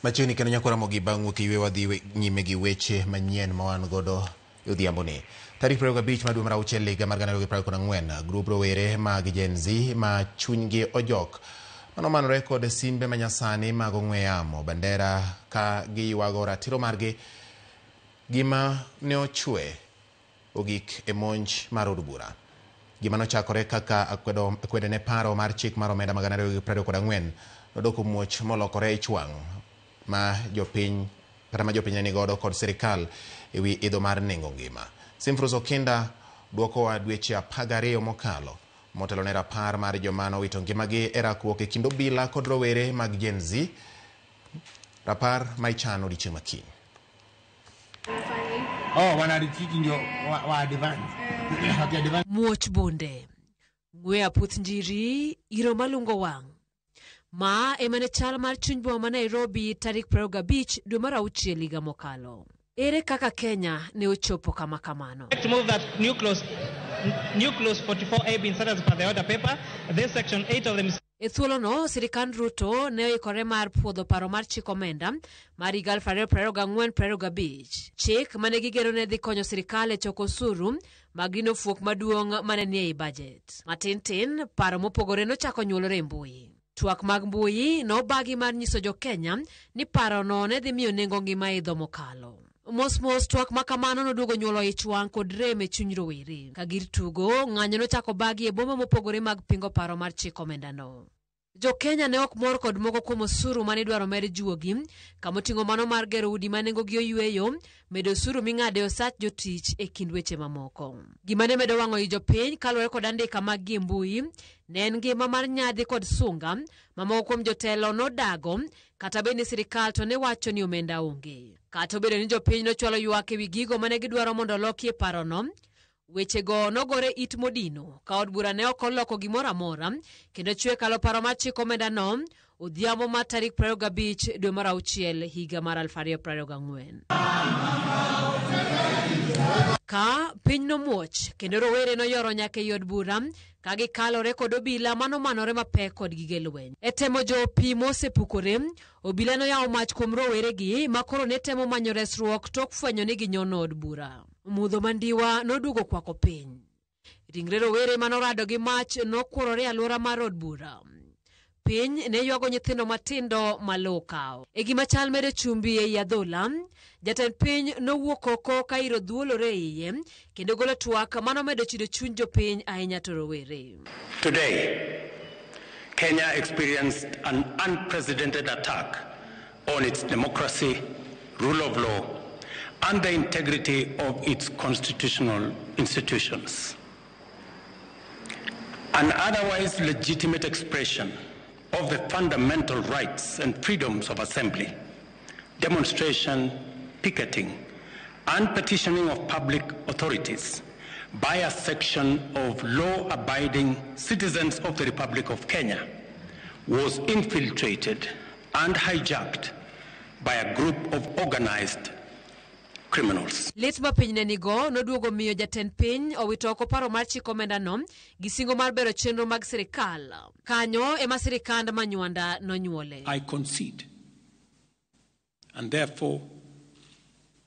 Machiegni kendo nyakora mogi bang'u kiwe wadhi nyime gi weche manyien ma wan godo odhiamboni. Tarik 25 dwe mar auchiel higa mar 2024, grup rowere mag Gen Z ma chunygi ojok manomanore kod simbe manyasani mag ong'we yamo bandera ka giywago ratiro margi gima ne ochwe ogik e monj mar od bura. Gima nochakore kaka akwede ne paro mar chik mar omenda 2024 nodoko muoch molokore ichwang' ma jopiny ne godo kod sirikal ewi idho mar nengo ngima. Simfrus Okinda duoko wa dweche 12 mokalo motelo ne rapar mar joma nowito ngimagi e rakruok e kind obila kod rowere mag Gen Z, rapar ma ichano odiechieng' makiny. Muoch bonde ng'we aputh njiri iro malungo wang' ma emane chal mar chuny boma ma Nairobi tarik 25 dwe mar auchiel higa mokalo. Ere kaka Kenya ne ochopo kama kamano? To move that new clause 44A being set as per the order paper, this section 8 of the E thuolo no, sirikand Ruto ne oikore mar puodho paro mar chik omenda mar higa 2024-25. Chik mane gigero ne dhi konyo sirikal e choko osuru mag gino fuok maduong' mane nie ei budget. Matin paro mopogore nochako nyuolore e mbui. Twak mag mbui nobagi mar nyiso jo Kenya ni paro no ne dhi miyo nengo ngima idho mokalo. Mos twak makamano noduogo nyuolo ichwang' kod rem e chuny rowere. Ka gir tugo, ng'anyo nochako bagi e boma mopogore mag pingo paro mar chik omenda no. Jo Kenya ne ok mor kod moko kuom osuru mane dwaro med juogi, kamoting'o mano mar gero udi manengo gi oyweyo, medo osuru ming'ade osach jotich e kind weche mamoko. Gima ne medo wang'o i jopiny kaluwore kod andika mag gi mbui, ne en ngima mar nyadhi kod sunga, mamoko kuom jotelo nodago, kata bende sirikal to ne wacho ni omenda onge. Kata obedo ni jopiny nochwalo ywak ewi gigo mane gidwaro mondo loki e paro no, wechego nogore it modino ka od bura ne ok oloko gimoro amora kendo chwe kalo paro mar chik omenda no odhiambo mar tarik 25 dwe mar auchiel higa mar 2024. Ka piny nomuoch kendo rowere noyoro nyaka e od bura ka gikalore kod obila manomanore mapek kod gige lweny. E temo jo pi mosepukore, obila noyawo mach kuom rowere gi makoro ne temo manyo resruok tok fwenyo ni ginyono od bura. Mudho mandiwa noduogo kwako piny. Ringre rowere manorado gi mach nokurore alwora mar od bura. Piny ne ywago nyithindo matindo malokao. E gima chal mere chumbi e adhola, jatend piny nowuok oko ka iro dhuolore iye kendo golo twak manomedo chido chuny jopiny ahinya to rowere. Today, Kenya experienced an unprecedented attack on its democracy, rule of law, and the integrity of its constitutional institutions. An otherwise legitimate expression of the fundamental rights and freedoms of assembly, demonstration, picketing, and petitioning of public authorities by a section of law-abiding citizens of the Republic of Kenya was infiltrated and hijacked by a group of organized criminals. Lit ma piny ne nigo noduogo miyo jatend piny owito oko paro mar chik omenda no gi singo mar bero chenro mag sirikal. Kanyo ema sirikand manywanda nonyuole. I concede, and therefore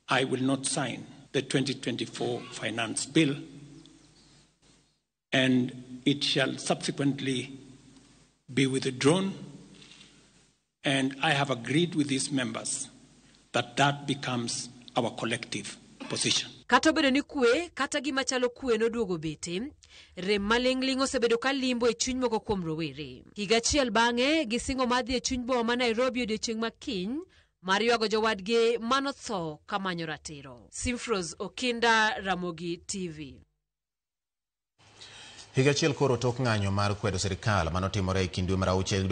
I will not sign the 2024 finance bill, and it shall subsequently be withdrawn, and I have agreed with these members that that becomes our collective position. Kata obedo ni kwe kata gima chalo kwe noduogo bete, rem maling'ling osebedo ka limbo e chuny moko kuom rowere. Higa achiel bang'e gisingo madhi e chuny boma ma Nairobi odiechieng' makiny mar ywago jowadgi manotho kamanyo ratiro. Simfrus Okinda, Ramogi TV. Higa achiel koro tok ng'anyo mar kwedo sirikal manotimore e kind dwe mar auchiel